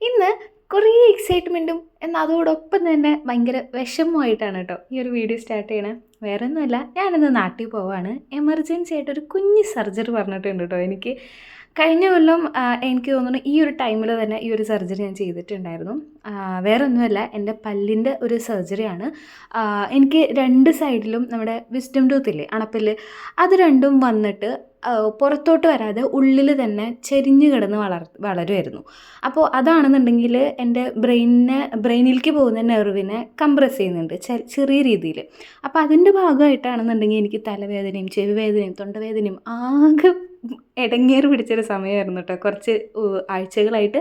ഇന്ന് കുറേ എക്സൈറ്റ്മെൻറ്റും എന്നാൽ അതോടൊപ്പം തന്നെ ഭയങ്കര വിഷമമായിട്ടാണ് കേട്ടോ ഈ ഒരു വീഡിയോ സ്റ്റാർട്ട് ചെയ്യണേ. വേറെ ഒന്നുമല്ല, ഞാനിന്ന് നാട്ടിൽ പോവാണ്. എമർജൻസി ആയിട്ട് ഒരു കുഞ്ഞ് സർജറി പറഞ്ഞിട്ടുണ്ട് കേട്ടോ എനിക്ക്. കഴിഞ്ഞ കൊല്ലം എനിക്ക് തോന്നുന്നു ഈ ഒരു ടൈമിൽ തന്നെ ഈ ഒരു സർജറി ഞാൻ ചെയ്തിട്ടുണ്ടായിരുന്നു. വേറെ ഒന്നുമല്ല, എൻ്റെ പല്ലിൻ്റെ ഒരു സർജറിയാണ്. എനിക്ക് രണ്ട് സൈഡിലും നമ്മുടെ വിസ്ഡം ടൂത്തില്ലേ, അണപ്പല്ല്, അത് രണ്ടും വന്നിട്ട് പുറത്തോട്ട് വരാതെ ഉള്ളിൽ തന്നെ ചെരിഞ്ഞ് കിടന്ന് വളരുമായിരുന്നു. അപ്പോൾ അതാണെന്നുണ്ടെങ്കിൽ എൻ്റെ ബ്രെയിനിലേക്ക് പോകുന്ന നെർവിനെ കംപ്രസ് ചെയ്യുന്നുണ്ട് ചെറിയ രീതിയിൽ. അപ്പോൾ അതിൻ്റെ ഭാഗമായിട്ടാണെന്നുണ്ടെങ്കിൽ എനിക്ക് തലവേദനയും ചെവി വേദനയും തൊണ്ടവേദനയും ആകെ ഇടങ്ങേറ് പിടിച്ചൊരു സമയമായിരുന്നു കേട്ടോ കുറച്ച് ആഴ്ചകളായിട്ട്.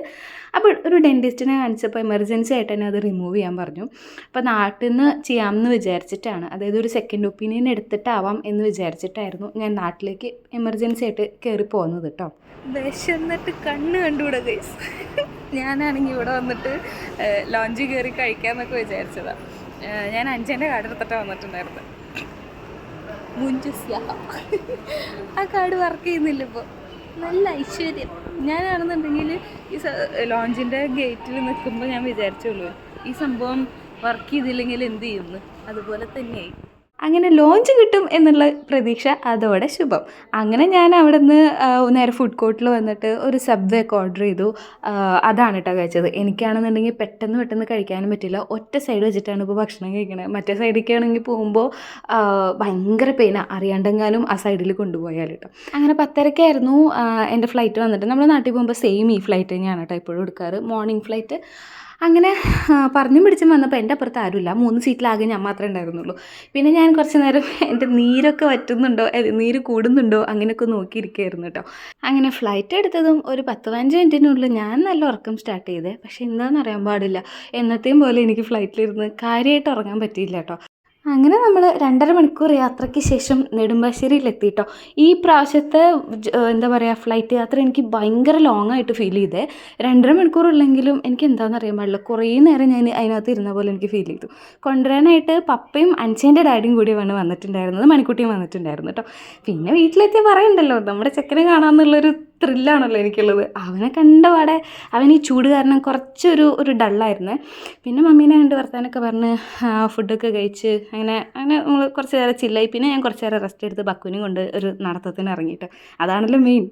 അപ്പോൾ ഒരു ഡെൻറ്റിസ്റ്റിനെ കാണിച്ചപ്പോൾ എമർജൻസി ആയിട്ട് തന്നെ അത് റിമൂവ് ചെയ്യാൻ പറഞ്ഞു. അപ്പോൾ നാട്ടിൽ നിന്ന് ചെയ്യാമെന്ന് വിചാരിച്ചിട്ടാണ്, അതായത് ഒരു സെക്കൻഡ് ഒപ്പീനിയൻ എടുത്തിട്ടാവാം എന്ന് വിചാരിച്ചിട്ടായിരുന്നു ഞാൻ നാട്ടിലേക്ക് എമർജൻസി ആയിട്ട് കയറി പോകുന്നത് കേട്ടോ. വിശന്നിട്ട് കണ്ണ് കണ്ടുകൂടാ ഗൈസ്. ഞാനാണെങ്കിൽ ഇവിടെ വന്നിട്ട് ലോഞ്ചിൽ കയറി കഴിക്കാമെന്നൊക്കെ വിചാരിച്ചതാണ്. ഞാൻ 5-ൻ്റെ കാർഡ് എടുത്തിട്ടാണ് വന്നിട്ടുണ്ടായിരുന്നത്. ആ കാർഡ് വർക്ക് ചെയ്യുന്നില്ല ഇപ്പോൾ. നല്ല ഐശ്വര്യം. ഞാനാണെന്നുണ്ടെങ്കിൽ ഈ ലോഞ്ചിൻ്റെ ഗേറ്റിൽ നിൽക്കുമ്പോൾ ഞാൻ വിചാരിച്ചുള്ളൂ ഈ സംഭവം വർക്ക് ചെയ്തില്ലെങ്കിൽ എന്ത് ചെയ്യുമെന്ന്. അതുപോലെ തന്നെയായി. അങ്ങനെ ലോഞ്ച് കിട്ടും എന്നുള്ള പ്രതീക്ഷ അതോടെ ശുഭം. അങ്ങനെ ഞാൻ അവിടെ നിന്ന് നേരെ ഫുഡ് കോർട്ടിൽ വന്നിട്ട് ഒരു സബ്വേ ഒക്കെ ഓർഡർ ചെയ്തു. അതാണ് കേട്ടോ കഴിച്ചത്. എനിക്കാണെന്നുണ്ടെങ്കിൽ പെട്ടെന്ന് കഴിക്കാനും പറ്റില്ല. ഒറ്റ സൈഡ് വെച്ചിട്ടാണ് ഇപ്പോൾ ഭക്ഷണം കഴിക്കണത്. മറ്റേ സൈഡിലേക്ക് ആണെങ്കിൽ പോകുമ്പോൾ ഭയങ്കര പെയിനാണ്, അറിയാണ്ടെങ്ങാനും ആ സൈഡിൽ കൊണ്ടുപോയാൽ കേട്ടോ. അങ്ങനെ 10:30-ക്കായിരുന്നു എൻ്റെ ഫ്ലൈറ്റ് വന്നിട്ട്. നമ്മൾ നാട്ടിൽ പോകുമ്പോൾ സെയിം ഈ ഫ്ലൈറ്റ് തന്നെയാണ് കേട്ടോ എപ്പോഴും എടുക്കാറ്, മോർണിംഗ് ഫ്ലൈറ്റ്. അങ്ങനെ പറഞ്ഞും പിടിച്ചും വന്നപ്പോൾ എൻ്റെ അപ്പുറത്ത് ആരുമില്ല. 3 സീറ്റിലാകെ ഞാൻ മാത്രമേ ഉണ്ടായിരുന്നുള്ളൂ. പിന്നെ ഞാൻ കുറച്ച് നേരം എൻ്റെ നീരൊക്കെ വറ്റുന്നുണ്ടോ, നീര് കൂടുന്നുണ്ടോ അങ്ങനെയൊക്കെ നോക്കിയിരിക്കുകയായിരുന്നു കേട്ടോ. അങ്ങനെ ഫ്ലൈറ്റ് എടുത്തതും ഒരു 10-15 മിനിറ്റിനുള്ളിൽ ഞാൻ നല്ല ഉറക്കം സ്റ്റാർട്ട് ചെയ്തേ. പക്ഷേ എന്താണെന്ന് അറിയാൻ പാടില്ല, എന്നത്തെയും പോലെ എനിക്ക് ഫ്ലൈറ്റിലിരുന്ന് കാര്യമായിട്ട് ഉറങ്ങാൻ പറ്റിയില്ല കേട്ടോ. അങ്ങനെ നമ്മൾ 2.5 മണിക്കൂർ യാത്രയ്ക്ക് ശേഷം നെടുമ്പാശ്ശേരിയിലെത്തി കേട്ടോ. ഈ പ്രാവശ്യത്തെ എന്താ പറയുക ഫ്ലൈറ്റ് യാത്ര എനിക്ക് ഭയങ്കര ലോങ് ആയിട്ട് ഫീൽ ചെയ്തേ. 2.5 മണിക്കൂറുള്ളെങ്കിലും എനിക്ക് എന്താണെന്ന് അറിയാൻ പാടില്ല, കുറേ നേരം ഞാൻ അതിനകത്ത് ഇരുന്ന പോലെ എനിക്ക് ഫീൽ ചെയ്തു. കൊണ്ടുവരാനായിട്ട് പപ്പയും അഞ്ചേൻ്റെ ഡാഡിയും കൂടിയാണ് വന്നിട്ടുണ്ടായിരുന്നത്, മണിക്കുട്ടിയും വന്നിട്ടുണ്ടായിരുന്നു കേട്ടോ. പിന്നെ വീട്ടിലെത്തി പറയണ്ടല്ലോ, നമ്മുടെ ചെക്കനെ കാണാമെന്നുള്ളൊരു ത്രില്ലാണല്ലോ എനിക്കുള്ളത്. അവനെ കണ്ടപാടെ അവൻ ഈ ചൂട് കാരണം കുറച്ചൊരു ഡള്ളായിരുന്നേ. പിന്നെ മമ്മീനെ കണ്ട് വർത്താനൊക്കെ പറഞ്ഞ് ഫുഡൊക്കെ കഴിച്ച് അങ്ങനെ നമ്മൾ കുറച്ച് നേരം ചില്ലായി. പിന്നെ ഞാൻ കുറച്ച് നേരം റെസ്റ്റ് എടുത്ത് ബക്കുവിനെയും കൊണ്ട് ഒരു നടത്തത്തിന് ഇറങ്ങിയിട്ട്. അതാണല്ലോ മെയിൻ.